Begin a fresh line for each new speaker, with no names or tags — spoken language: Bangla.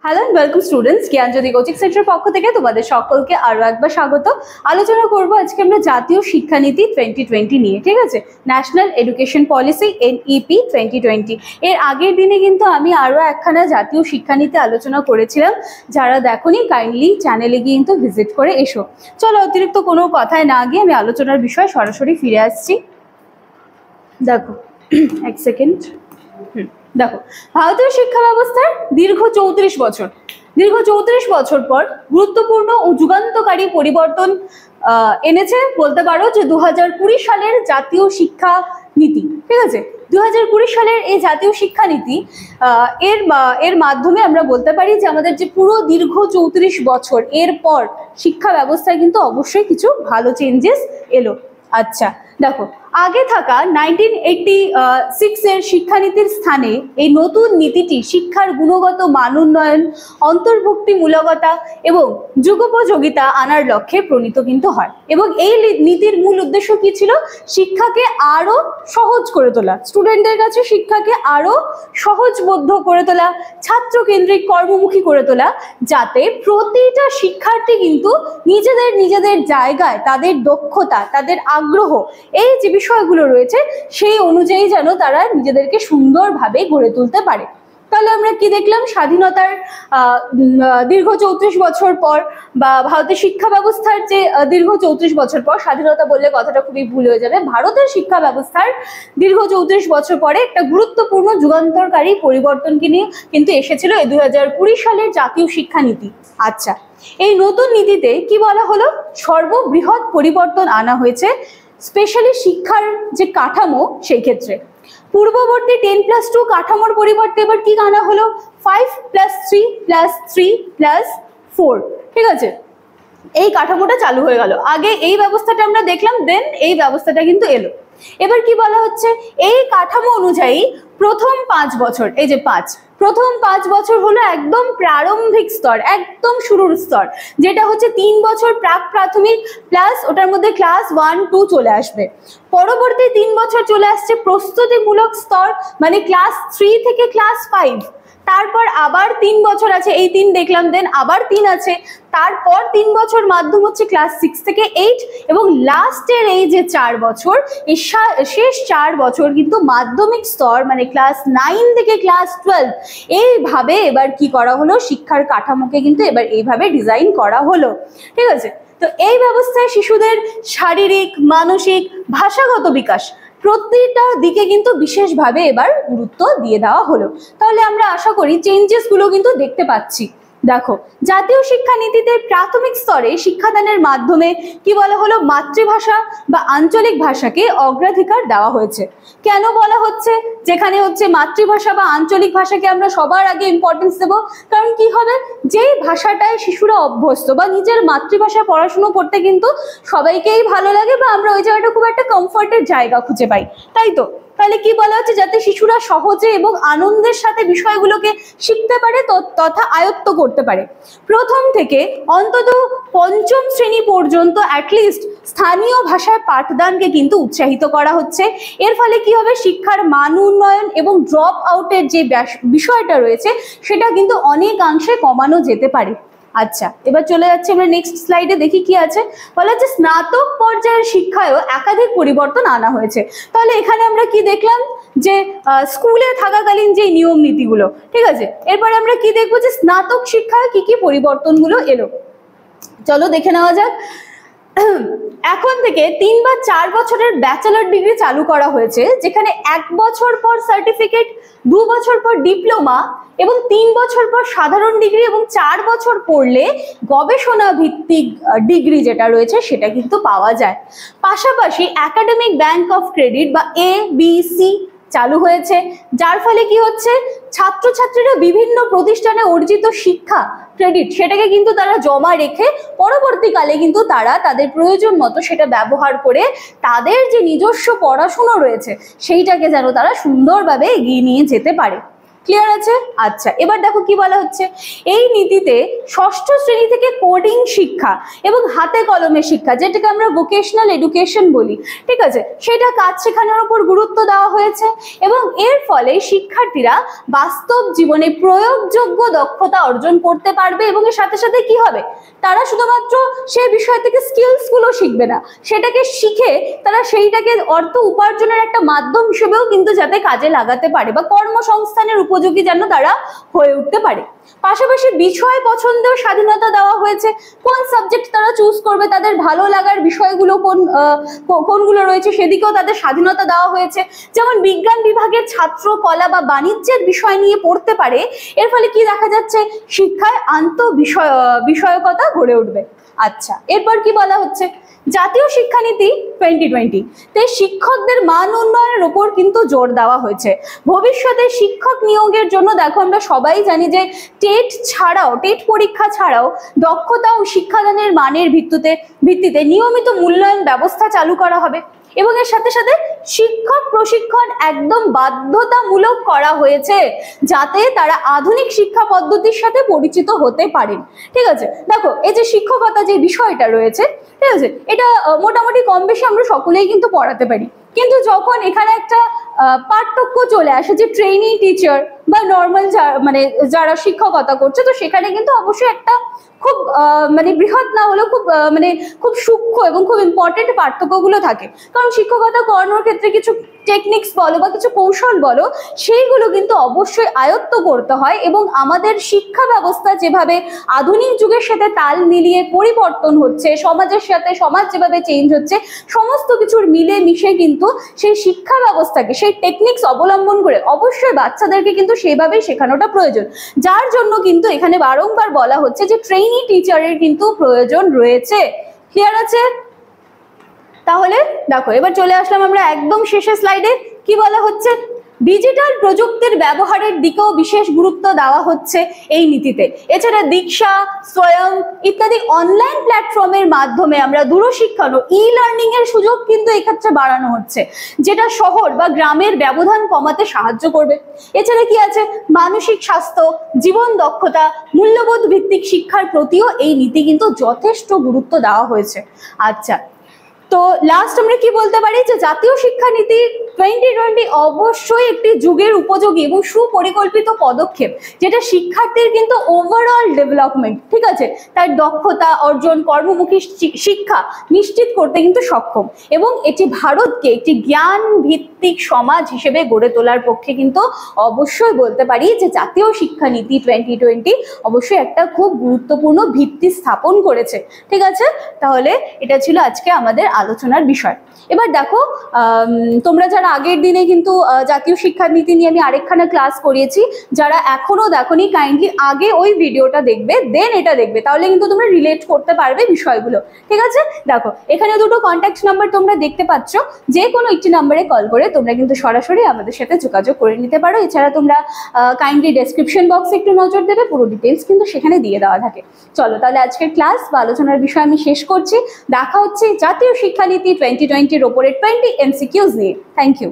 Hello and welcome students, Gyanjyoti coaching centre পক্ষ থেকে তোমাদের সকলকে আরো একবার স্বাগত। আলোচনা করব আজকে আমরা জাতীয় শিক্ষানীতি 2020 নিয়ে, ঠিক আছে, ন্যাশনাল এডুকেশন পলিসি NEP 2020। এর আগের দিনে কিন্তু আমি আরো একখানা জাতীয় শিক্ষানীতি আলোচনা করেছিলাম, যারা দেখোনি কাইন্ডলি চ্যানেলে গিয়ে কিন্তু ভিজিট করে এসো। চলো অতিরিক্ত কোনো কথায় না গিয়ে আমি আলোচনার বিষয়ে সরাসরি ফিরে আসছি। দেখো এক সেকেন্ড। দেখো, ভারতীয় শিক্ষা ব্যবস্থার দীর্ঘ 34 বছর পর গুরুত্বপূর্ণ ও যুগান্তকারী পরিবর্তন এনেছে বলতে পারো যে 2020 সালের জাতীয় শিক্ষা নীতি, ঠিক আছে। 2020 সালের এই জাতীয় শিক্ষানীতি এর মাধ্যমে আমরা বলতে পারি যে আমাদের যে পুরো দীর্ঘ 34 বছর এর পর শিক্ষা ব্যবস্থায় কিন্তু অবশ্যই কিছু ভালো চেঞ্জেস এলো। আচ্ছা দেখো, আগে থাকা 1986 এর শিক্ষানীতির স্থানে এই নতুন নীতিটি শিক্ষার গুণগত মান উন্নয়ন, অন্তর্ভুক্তিমূলকতা এবং যুগোপযোগিতা আনার লক্ষ্যে প্রণীত কিন্তু হয়। এবং এই নীতির মূল উদ্দেশ্য কি ছিল? শিক্ষাকে আরো সহজ করে তোলা, স্টুডেন্টদের কাছে শিক্ষাকে আরো সহজবোধ্য করে তোলা, ছাত্রকেন্দ্রিক কর্মমুখী করে তোলা, যাতে প্রতিটা শিক্ষার্থী কিন্তু নিজেদের জায়গায় তাদের দক্ষতা, তাদের আগ্রহ, এই যে বিষয়গুলো রয়েছে সেই অনুযায়ী যেন তারা নিজেদেরকে সুন্দরভাবে গড়ে তুলতে পারে। তাহলে আমরা কি দেখলাম? স্বাধীনতার দীর্ঘ 34 বছর পর, বা ভারতের শিক্ষা ব্যবস্থার যে দীর্ঘ 34 বছর পর, স্বাধীনতা বললে কথাটা খুবই ভুল হয়ে যাবে, ভারতের শিক্ষা ব্যবস্থার দীর্ঘ 34 বছর পরে একটা গুরুত্বপূর্ণ যুগান্তরকারী পরিবর্তনকে নিয়ে কিন্তু এসেছিল এই 2020 সালের জাতীয় শিক্ষানীতি। আচ্ছা, এই নতুন নীতিতে কি বলা হলো? সর্ববৃহৎ পরিবর্তন আনা হয়েছে স্পেশালি শিক্ষার যে কাঠামো, সেই ক্ষেত্রে পূর্ববর্তী 10+2 কাঠামোর পরিবর্তে এবার কি আনা হলো? 5+3+3+4, ঠিক আছে, এই কাঠামোটা চালু হয়ে গেল। আগে এই ব্যবস্থাটা আমরা দেখলাম, দেন এই ব্যবস্থাটা কিন্তু এলো। এবার কি বলা হচ্ছে? এই কাঠামো অনুযায়ী প্রথম 5 বছর, এই যে প্রথম 5 বছর হলো একদম প্রারম্ভিক স্তর, একদম শুরুর স্তর, যেটা হচ্ছে 3 বছর প্রাক প্রাথমিক প্লাস ওটার মধ্যে ক্লাস 1, 2 চলে আসবে। পরবর্তী 3 বছর চলে আসছে প্রস্তুতিমূলক স্তর, মানে ক্লাস 3 থেকে ক্লাস 5। তারপর আবার 3 বছর আছে, এই 3 দেখলাম, দেন আবার 3 আছে, তারপর 3 বছর মাধ্যম হচ্ছে ক্লাস 6 থেকে 8, এবং লাস্টের এই যে 4 বছর, এই শেষ 4 বছর কিন্তু মাধ্যমিক স্তর, মানে ক্লাস 9 থেকে ক্লাস 12। এইভাবে এবার কি করা হলো? শিক্ষার কাঠামোকে কিন্তু এবার এইভাবে ডিজাইন করা হলো, ঠিক আছে। তো এই ব্যবস্থায় শিশুদের শারীরিক, মানসিক, ভাষাগত বিকাশ প্রতিটা দিকে কিন্তু বিশেষভাবে এবার গুরুত্ব দিয়ে দেওয়া হলো। তাহলে আমরা আশা করি চেঞ্জেস গুলো কিন্তু দেখতে পাচ্ছি। দেখো, জাতীয় শিক্ষানীতিতে প্রাথমিক স্তরে শিক্ষাদানের মাধ্যমে কি বলা হলো? মাতৃভাষা বা আঞ্চলিক ভাষাকে অগ্রাধিকার দেওয়া হয়েছে। কেন বলা হচ্ছে? যেখানে হচ্ছে মাতৃভাষা বা আঞ্চলিক ভাষাকে আমরা সবার আগে ইম্পর্টেন্স দেবো, কারণ কি হবে, যেই ভাষাটায় শিশুরা অভ্যস্ত বা নিজের মাতৃভাষায় পড়াশুনো করতে কিন্তু সবাইকেই ভালো লাগে, বা আমরা ওই জায়গাটা খুব একটা কমফর্টের জায়গা খুঁজে পাই, তাই তো? তাহলে কি বলা হচ্ছে? যাতে শিশুরা সহজে এবং আনন্দের সাথে বিষয়গুলোকে শিখতে পারে তথা আয়ত্ত করতে পারে। প্রথম থেকে অন্তত 5ম শ্রেণী পর্যন্ত অ্যাটলিস্ট স্থানীয় ভাষায় পাঠদানকে কিন্তু উৎসাহিত করা হচ্ছে। এর ফলে কি হবে? শিক্ষার মান উন্নয়ন এবং ড্রপ আউটের যে বিষয়টা রয়েছে সেটা কিন্তু অনেকাংশে কমানো যেতে পারে। আচ্ছা, এবার চলে যাচ্ছে আমরা নেক্সট স্লাইডে, দেখি কি আছে। বলা হচ্ছে স্নাতক পর্যায়ের শিক্ষায়ও একাধিক পরিবর্তন আনা হয়েছে। তাহলে এখানে আমরা কি দেখলাম? যে স্কুলে থাকাকালীন যে নিয়ম নীতিগুলো, ঠিক আছে। এরপরে আমরা কি দেখবো? যে স্নাতক শিক্ষায় কি কি পরিবর্তনগুলো এলো, চলো দেখে নেওয়া যাক। এখন থেকে 3 বা 4 বছরের ব্যাচেলর ডিগ্রি চালু করা হয়েছে, যেখানে 1 বছর পর সার্টিফিকেট, 2 বছর পর ডিপ্লোমা এবং 3 বছর পর সাধারণ ডিগ্রি, এবং 4 বছর পড়লে গবেষণা ভিত্তিক ডিগ্রি যেটা রয়েছে সেটা কিন্তু পাওয়া যায়। পাশাপাশি একাডেমিক ব্যাংক অফ ক্রেডিট বা ABC চালু হয়েছে, যার ফলে কি হচ্ছে? ছাত্রছাত্রীরা বিভিন্ন প্রতিষ্ঠানে অর্জিত শিক্ষা ক্রেডিট সেটাকে কিন্তু তারা জমা রেখে পরবর্তীকালে কিন্তু তারা তাদের প্রয়োজন মতো সেটা ব্যবহার করে তাদের যে নিজস্ব পড়াশুনো রয়েছে সেইটাকে যেন তারা সুন্দরভাবে এগিয়ে নিয়ে যেতে পারে। ক্লিয়ার আছে? আচ্ছা, এবার দেখো কি বলা হচ্ছে, এই নীতিতে ষষ্ঠ শ্রেণী থেকে কোডিং শিক্ষা এবং হাতে কলমে শিক্ষা, যেটাকে আমরা ভোকেশনাল এডুকেশন বলি, ঠিক আছে, সেটা কাজ শেখানোর উপর গুরুত্ব দেওয়া হয়েছে এবং এর ফলে শিক্ষার্থীরা বাস্তব জীবনে প্রয়োগযোগ্য দক্ষতা অর্জন করতে পারবে এবং এর সাথে সাথে কি হবে, তারা শুধুমাত্র সেই বিষয় থেকে স্কিলস গুলো শিখবে না, সেটাকে শিখে তারা সেইটাকে অর্থ উপার্জনের একটা মাধ্যম হিসেবেও কিন্তু যাতে কাজে লাগাতে পারে বা কর্মসংস্থানের উপযোগী যেন তারা হয়ে উঠতে পারে। পাশাপাশি বিষয় পছন্দের স্বাধীনতা দেওয়া হয়েছে, কোন সাবজেক্ট তারা চুজ করবে, তাদের ভালো লাগার বিষয়গুলো কোনগুলো রয়েছে সেদিকেও তাদের স্বাধীনতা দেওয়া হয়েছে। যেমন বিজ্ঞান বিভাগের ছাত্র কলা বা বাণিজ্যের বিষয় নিয়ে পড়তে পারে, এর ফলে কি দেখা যাচ্ছে, শিক্ষায় বিষয়কতা গড়ে উঠবে। আচ্ছা, এরপর কি বলা হচ্ছে, জাতীয় শিক্ষানীতি 2020 তে শিক্ষকদের মান উন্নয়নের উপর কিন্তু জোর দেওয়া হয়েছে। ভবিষ্যতে শিক্ষক নিয়োগের জন্য দেখো আমরা সবাই জানি যে টেট পরীক্ষা ছাড়াও দক্ষতা ও শিক্ষাদানের মানের ভিত্তিতে নিয়মিত মূল্যায়ন ব্যবস্থা চালু করা হবে এবং এর সাথে সাথে শিক্ষক প্রশিক্ষণ একদম বাধ্যতামূলক করা হয়েছে যাতে তারা আধুনিক শিক্ষা পদ্ধতির সাথে পরিচিত হতে পারেন। ঠিক আছে, দেখো এই যে শিক্ষকতা যে বিষয়টা রয়েছে, ঠিক আছে, এটা মোটামুটি কম বেশি আমরা সকলেই কিন্তু পড়াতে পারি, কিন্তু যখন এখানে একটা পার্থক্য চলে আসে যে ট্রেনিং টিচার বা নর্মাল মানে যারা শিক্ষকতা করছে, তো সেখানে কিন্তু অবশ্যই একটা খুব মানে বৃহৎ না হলেও খুব সূক্ষ্ম এবং খুব ইম্পর্টেন্ট পার্থক্যগুলো থাকে। কারণ শিক্ষকতা করানোর ক্ষেত্রে কিছু টেকনিক্স বলো বা কিছু কৌশল বলো, সেইগুলো কিন্তু অবশ্যই আয়ত্ত করতে হয় এবং আমাদের শিক্ষা ব্যবস্থা যেভাবে আধুনিক যুগের সাথে তাল মিলিয়ে পরিবর্তন হচ্ছে, সমাজের সাথে সমাজ যেভাবে চেঞ্জ হচ্ছে, সমস্ত কিছুর মিলে মিশে কিন্তু সেই শিক্ষা ব্যবস্থাকে সেই টেকনিক্স অবলম্বন করে অবশ্যই বাচ্চাদেরকে কিন্তু সেভাবেই শেখানোটা প্রয়োজন। যার জন্য কিন্তু এখানে বারংবার বলা হচ্ছে যে ট্রেইনি টিচারের কিন্তু প্রয়োজন রয়েছে। ক্লিয়ার আছে? তাহলে দেখো এবার চলে আসলাম আমরা একদম শেষের স্লাইডে। কি বলা হচ্ছে, ডিজিটাল প্রযুক্তির ব্যবহারের দিকেও বিশেষ গুরুত্ব দেওয়া হচ্ছে এই নীতিতে। এছাড়া দীক্ষা, স্বয়ং ইত্যাদি অনলাইন প্ল্যাটফর্মের মাধ্যমে আমরা দূরশিক্ষণ ও ই লার্নিং এর সুযোগ কিন্তু এক্ষেত্রে বাড়ানো হচ্ছে, যেটা শহর বা গ্রামের ব্যবধান কমাতে সাহায্য করবে। এছাড়া কি আছে, মানসিক স্বাস্থ্য, জীবন দক্ষতা, মূল্যবোধ ভিত্তিক শিক্ষার প্রতিও এই নীতি কিন্তু যথেষ্ট গুরুত্ব দেওয়া হয়েছে। আচ্ছা, তো লাস্ট আমরা কি বলতে পারি যে জাতীয় শিক্ষানীতি 2020 অবশ্যই একটি যুগের উপযোগী এবং সুপরিকল্পিত পদক্ষেপ, যেটা শিক্ষার্থীর কিন্তু ওভারঅল ডেভেলপমেন্ট, ঠিক আছে, তার দক্ষতা অর্জন, কর্মমুখী শিক্ষা নিশ্চিত করতে কিন্তু সক্ষম এবং এটি ভারতকে একটি জ্ঞান ভিত্তিক সমাজ হিসেবে গড়ে তোলার পক্ষে কিন্তু অবশ্যই বলতে পারি যে জাতীয় শিক্ষানীতি 2020 অবশ্যই একটা খুব গুরুত্বপূর্ণ ভিত্তি স্থাপন করেছে। ঠিক আছে, তাহলে এটা ছিল আজকে আমাদের আলোচনার বিষয়। এবার দেখো, তোমরা যারা আগের দিনে কিন্তু জাতীয় শিক্ষানীতি নিয়ে আমি আরেকখানা ক্লাস করিয়েছি, যারা এখনো দেখোনি কাইন্ডলি আগে ওই ভিডিওটা দেখবে, দেন এটা দেখবে, তাহলে কিন্তু তোমরা রিলেট করতে পারবে বিষয়গুলো। ঠিক আছে, দেখো এখানে দুটো কন্ট্যাক্ট নাম্বার তোমরা দেখতে পাচ্ছ, যে কোনো একটি নাম্বারে কল করে তোমরা কিন্তু সরাসরি আমাদের সাথে যোগাযোগ করে নিতে পারো। এছাড়া তোমরা কাইন্ডলি ডেসক্রিপশন বক্সে একটু নজর দেবে, পুরো ডিটেলস কিন্তু সেখানে দিয়ে দেওয়া থাকে। চলো তাহলে আজকের ক্লাস বা আলোচনার বিষয় আমি শেষ করছি। দেখা হচ্ছে জাতীয় শিক্ষানীতি 2020 এর ওপরে 20 MCQs নিয়ে। Thank you.